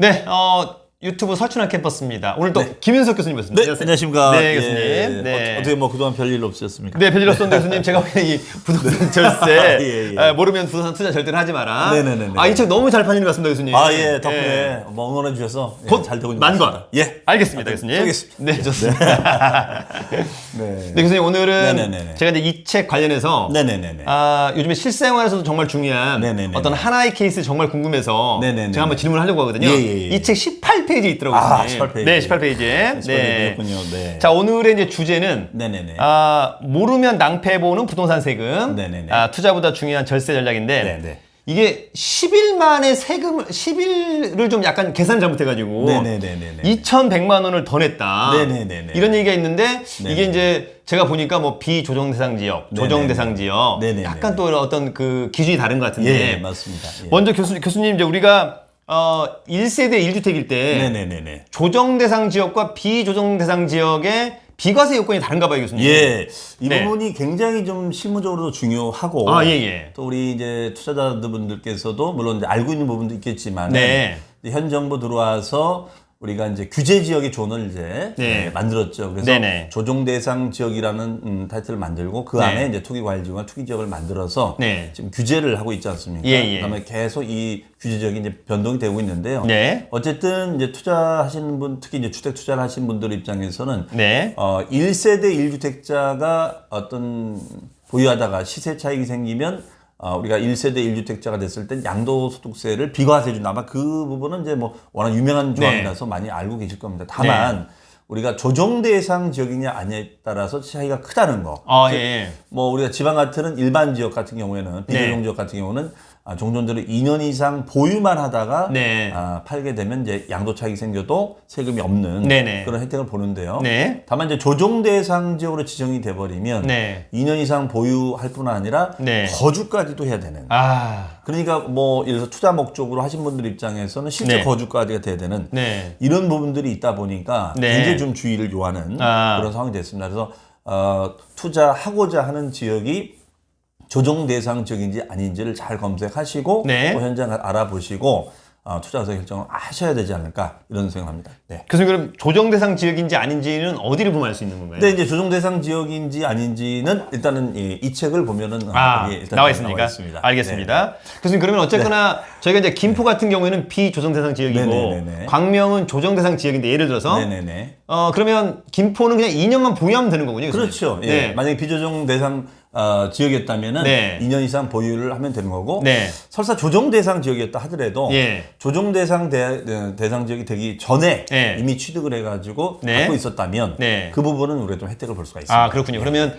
네, 유튜브 설춘한 캠퍼스입니다. 오늘 또 김윤석 교수님이었습니다. 네, 안녕하십니까. 네, 교수님. 예, 네. 어떻게 뭐 그동안 별일 없으셨습니까? 네, 별일 없었는데 교수님, 제가 보기엔 이 부동산 절세, 예. 모르면 부동산 투자 절대를 하지 마라. 네네네. 이 책 너무 잘 팔리는 것 같습니다, 교수님. 예, 덕분에 뭐 응원해 주셔서 곧 잘 되고 있는 것 만권. 같습니다. 예, 알겠습니다, 교수님. 쏘겠습니다. 네, 좋습니다. 네. 네, 교수님, 오늘은 네네네네. 제가 이제 이 책 관련해서 네네네네. 요즘에 실생활에서도 정말 중요한 네네네네. 어떤 하나의 케이스 정말 궁금해서 네네네네. 제가 한번 질문을 하려고 하거든요. 예. 이 책 18페이지에 있더라고요. 아, 교수님. 18페이지. 네, 18페이지에. 네. 그렇군요. 네. 자, 오늘의 이제 주제는 네네네. 모르면 낭패 보는 부동산 세금. 네네네. 투자보다 중요한 절세 전략인데 네네. 이게 10일 만에 세금을 10일을 좀 약간 계산 잘못해가지고 네네네네네. 2,100만 원을 더 냈다. 네네네네. 이런 얘기가 있는데 네네. 이게 이제 제가 보니까 뭐 비조정 대상 지역, 조정 네네네. 대상 지역, 네네네. 약간 또 어떤 그 기준이 다른 것 같은데. 예, 맞습니다. 예. 먼저 교수님 이제 우리가 1세대 1주택일 때 네네네네. 조정 대상 지역과 비조정 대상 지역의 비과세 요건이 다른가 봐요, 교수님. 예, 이 네. 부분이 굉장히 좀 실무적으로도 중요하고, 예. 또 우리 이제 투자자분들께서도 물론 이제 알고 있는 부분도 있겠지만, 네. 현 정부 들어와서 우리가 이제 규제 지역의 존을 이제 네. 만들었죠. 그래서 네네. 조정 대상 지역이라는 타이틀을 만들고 그 네. 안에 이제 투기과열지역과 투기지역을 만들어서 네. 지금 규제를 하고 있지 않습니까? 예. 그다음에 계속 이 규제 지역이 이제 변동이 되고 있는데요. 네. 어쨌든 이제 투자하시는 분, 특히 이제 주택 투자를 하시는 분들 입장에서는 네. 1세대 1주택자가 어떤 보유하다가 시세 차익이 생기면 우리가 1세대 1주택자가 됐을 땐 양도소득세를 비과세 준다. 아마 그 부분은 이제 뭐 워낙 유명한 조항이라서 많이 알고 계실 겁니다. 다만 우리가 조정 대상 지역이냐 아니냐에 따라서 차이가 크다는 거. 예. 뭐 우리가 지방 같은 일반 지역 같은 경우에는 비조정 네. 지역 같은 경우는 종전대로 2년 이상 보유만 하다가 네. 팔게 되면 이제 양도 차익이 생겨도 세금이 없는 네네. 그런 혜택을 보는데요. 네. 다만 이제 조정 대상 지역으로 지정이 돼 버리면 네. 2년 이상 보유할 뿐 아니라 네. 거주까지도 해야 되는. 그러니까 뭐 예를 들어서 투자 목적으로 하신 분들 입장에서는 실제 네. 거주까지가 돼야 되는 네. 이런 부분들이 있다 보니까 네. 굉장히 좀 주의를 요하는 그런 상황이 됐습니다. 그래서 투자하고자 하는 지역이 조정 대상 지역인지 아닌지를 잘 검색하시고 네. 또 현장을 알아보시고 투자에서 결정을 하셔야 되지 않을까 이런 생각합니다. 네. 교수님 그럼 조정 대상 지역인지 아닌지는 어디를 보면 알 수 있는 건가요? 근데 이제 조정 대상 지역인지 아닌지는 일단은 이 책을 보면은 거기에 일단 나와 있습니까? 나와 있습니다. 알겠습니다. 교수님 그러면 어쨌거나 저희가 이제 김포 같은 경우에는 비조정 대상 지역이고 네네네네. 광명은 조정 대상 지역인데 예를 들어서 네네네. 그러면 김포는 그냥 2년만 보유하면 되는 거군요. 교수님. 그렇죠. 예. 네. 만약에 비조정 대상 지역이었다면은 네. 2년 이상 보유를 하면 되는 거고 네. 설사 조정 대상 지역이었다 하더라도 예. 조정 대상 대상 지역이 되기 전에 네. 이미 취득을 해가지고 네. 갖고 있었다면 네. 그 부분은 우리가 좀 혜택을 볼 수가 있습니다. 그렇군요. 그러면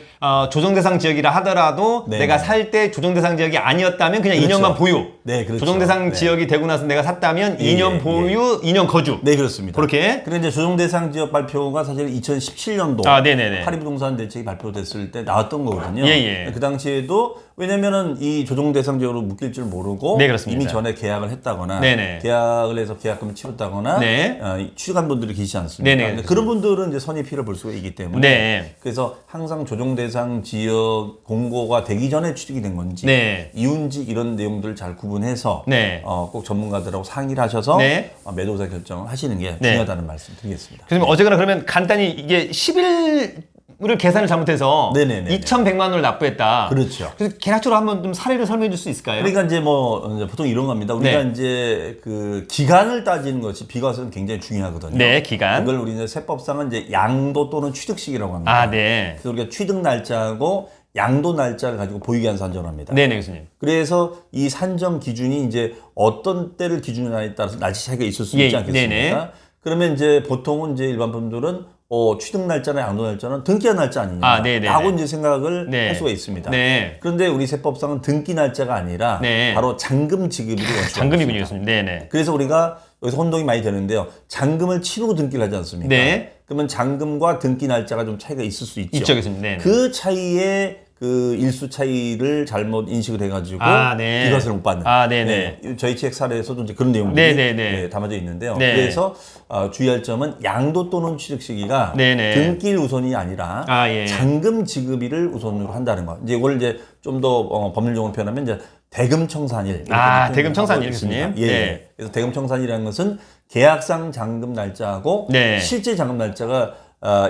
조정 대상 지역이라 하더라도 네. 내가 살 때 조정 대상 지역이 아니었다면 그냥 그렇죠. 2년만 보유. 네, 그렇죠. 조정 대상 네. 지역이 되고 나서 내가 샀다면 예, 2년 예, 보유, 2년 거주. 네, 그렇습니다. 그렇게. 그런데 이제 조정 대상 지역 발표가 사실 2017년도 네네네. 파리부동산 대책이 발표됐을 때 나왔던 거거든요. 예. 그 당시에도 왜냐면은 이 조정 대상 지역으로 묶일 줄 모르고 네, 그렇습니다. 이미 전에 계약을 했다거나 네네. 계약을 해서 계약금을 치렀다거나 네. 취득한 분들이 계시지 않습니까? 네네, 근데 그런 분들은 이제 선입피를 볼 수가 있기 때문에 네. 그래서 항상 조정 대상 지역 공고가 되기 전에 취득이 된 건지 네. 이윤지 이런 내용들을 잘 구분해서 네. 꼭 전문가들하고 상의를 하셔서 네. 매도자 결정을 하시는 게 네. 중요하다는 말씀 드리겠습니다. 교수님 어쨌거나 그러면 간단히 이게 10일을 계산을 잘못해서 네네네네. 2,100만 원을 납부했다. 그렇죠. 그래서 개략적으로 한번 좀 사례를 설명해 줄 수 있을까요? 그러니까 이제 뭐 이제 보통 이런 겁니다. 우리가 네. 이제 그 기간을 따지는 것이 비과세는 굉장히 중요하거든요. 네, 기간. 그걸 우리 이제 세법상은 이제 양도 또는 취득 시기라고 합니다. 네. 그래서 우리가 취득 날짜하고 양도 날짜를 가지고 보유기한 산정합니다. 네네, 교수님. 그래서 이 산정 기준이 이제 어떤 때를 기준으로에 따라서 날짜 차이가 있을 수 예, 있지 않겠습니까? 네네. 그러면 이제 보통은 이제 일반 분들은 취득 날짜나 양도 날짜는 등기한 날짜 아니냐 네네네. 라고 이제 생각을 네. 할 수가 있습니다. 네. 그런데 우리 세법상은 등기 날짜가 아니라 네. 바로 잔금 지급으로 원칙을 잔금이군요, 합니다. 교수님. 네네. 그래서 우리가 여기서 혼동이 많이 되는데요. 잔금을 치르고 등기를 하지 않습니까? 네. 그러면 잔금과 등기 날짜가 좀 차이가 있을 수 있죠. 있죠, 교수님. 네네. 그 차이에 그 일수 차이를 잘못 인식을 해가지고 네. 비과세를 못 받는. 네네. 저희 책 사례에서도 이제 그런 내용들이 네네네. 담아져 있는데요. 네. 그래서 주의할 점은 양도 또는 취득 시기가 네네. 등기일 우선이 아니라 예. 잔금 지급일을 우선으로 한다는 거. 이제 이걸 이제 좀 더 법률용어로 표현하면 이제 대금 청산일. 대금 청산일 교수님. 예. 네. 그래서 대금 청산이라는 것은 계약상 잔금 날짜하고 네. 실제 잔금 날짜가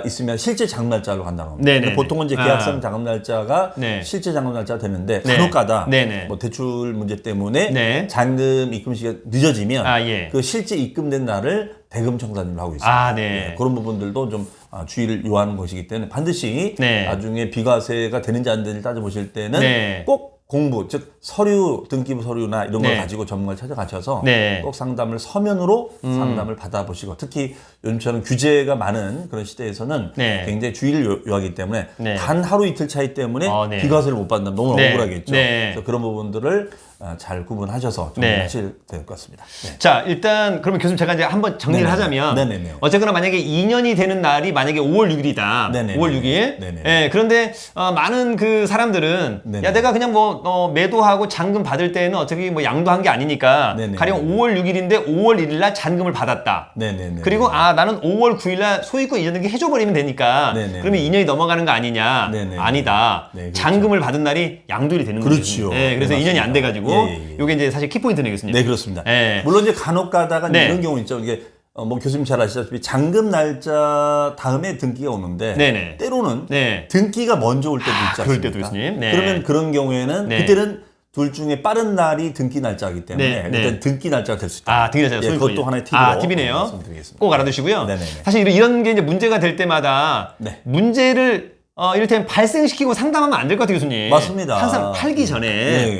있으면 실제 잔금 날짜로 간다는 겁니다. 네네네. 근데 보통은 이제 계약상 잔금 날짜가 네. 실제 잔금 날짜가 되는데 네. 간혹가다 네네. 뭐 대출 문제 때문에 네. 잔금 입금 시기가 늦어지면 예. 그 실제 입금된 날을 대금 청산일로 하고 있습니다. 네. 그런 부분들도 좀 주의를 요하는 것이기 때문에 반드시 네. 나중에 비과세가 되는지 안 되는지 따져보실 때는 네. 꼭 공부, 즉 서류, 등기부 서류나 이런 걸 네. 가지고 전문가를 찾아가셔서 네. 꼭 상담을 서면으로 상담을 받아보시고 특히 요즘처럼 규제가 많은 그런 시대에서는 네. 굉장히 주의를 요하기 때문에 네. 단 하루 이틀 차이 때문에 네. 비과세를 못 받는다면 너무 네. 억울하겠죠. 네. 그래서 그런 부분들을 잘 구분하셔서 정리하실 될 것 같습니다. 네. 자, 일단 그러면 교수님 제가 이제 한번 정리를 네네. 하자면 네네네. 어쨌거나 만약에 2년이 되는 날이 만약에 5월 6일이다. 네네네. 5월 6일. 네네네. 예, 그런데 많은 그 사람들은 네네. 야 내가 그냥 뭐 매도하고 잔금 받을 때는 어차피 뭐 양도한 게 아니니까 네네네. 가령 5월 6일인데 5월 1일 날 잔금을 받았다. 네네네. 그리고 나는 5월 9일 날 소유권 이전 등기 해줘 버리면 되니까 네네네. 그러면 2년이 넘어가는 거 아니냐? 네네네. 아니다. 네, 그렇죠. 잔금을 받은 날이 양도일이 되는 거죠. 그렇죠. 예, 그래서 네, 2년이 안 맞습니다. 돼 가지고 예. 요게 이제 사실 키포인트네 교수님. 네, 그렇습니다. 예. 물론 이제 간혹 가다가 네. 이런 경우 있죠. 이게 뭐 교수님 잘 아시다시피 잔금 날짜 다음에 등기가 오는데 네네. 때로는 네. 등기가 먼저 올 때도 있지 않습니까? 그럴 때도 교수님. 네. 그러면 그런 경우에는 네. 그때는 둘 중에 빠른 날이 등기 날짜이기 때문에 네, 네. 일단 등기 날짜가 될 수 있다. 등기 날짜가 소유권이. 그것도 하나의 팁으로 팁이네요. 말씀드리겠습니다. 꼭 알아두시고요. 네네네. 사실 이런 게 이제 문제가 될 때마다 네. 문제를 이를테면 발생시키고 상담하면 안 될 것 같아요, 교수님. 맞습니다. 항상 팔기 전에,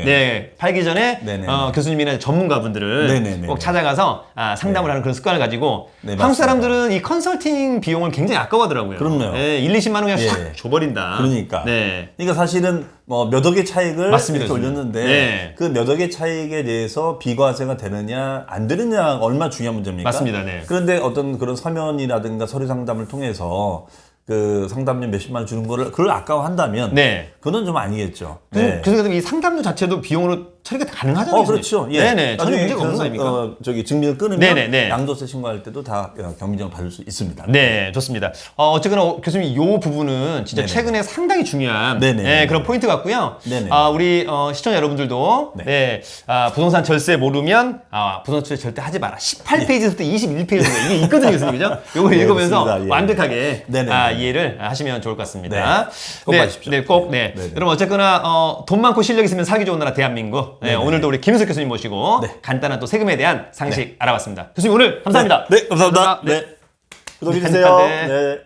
네. 팔기 전에 네네. 교수님이나 전문가분들을 네네네. 꼭 찾아가서 상담을 하는 그런 습관을 가지고 네, 한국 맞습니다. 사람들은 이 컨설팅 비용을 굉장히 아까워하더라고요. 그럼요. 1, 20만 원 그냥 예. 싹 줘버린다. 그러니까. 네. 그러니까 사실은 뭐 몇 억의 차익을 맞습니다, 이렇게 교수님. 올렸는데 네. 그 몇 억의 차익에 대해서 비과세가 되느냐 안 되느냐가 얼마나 중요한 문제입니까? 맞습니다. 네. 그런데 어떤 그런 서면이라든가 서류 상담을 통해서 그 상담료 몇십만 원 주는 거를 그걸 아까워한다면 네. 그건 좀 아니겠죠. 네. 그래서 이 상담료 자체도 비용으로 처리가 가능하잖아요. 그렇죠. 예. 네네. 전혀 나중에 문제가 없는 거 그래서, 아닙니까? 저기 증빙을 끊으면 네네네. 양도세 신고할 때도 다 경비증을 받을 수 있습니다. 네, 좋습니다. 어쨌거나 교수님 이 부분은 진짜 네네. 최근에 상당히 중요한 네네. 그런 포인트 같고요. 네네. 우리 시청자 여러분들도 부동산 절세 모르면 부동산 절세 절대 하지 마라. 18페이지부터 21페이지 이게 있거든요, 교수님. 그죠? 이걸 네, 읽으면서 그렇습니다. 예. 완벽하게 네네. 이해를 하시면 좋을 것 같습니다. 네, 꼭 하십시오. 네, 꼭. 네네. 여러분 어쨌거나 돈 많고 실력 있으면 살기 좋은 나라 대한민국. 네, 네네. 오늘도 우리 김은석 교수님 모시고 네. 간단한 또 세금에 대한 상식 알아봤습니다. 교수님 오늘 감사합니다. 네, 감사합니다. 네. 네. 구독해주세요. 네. 네.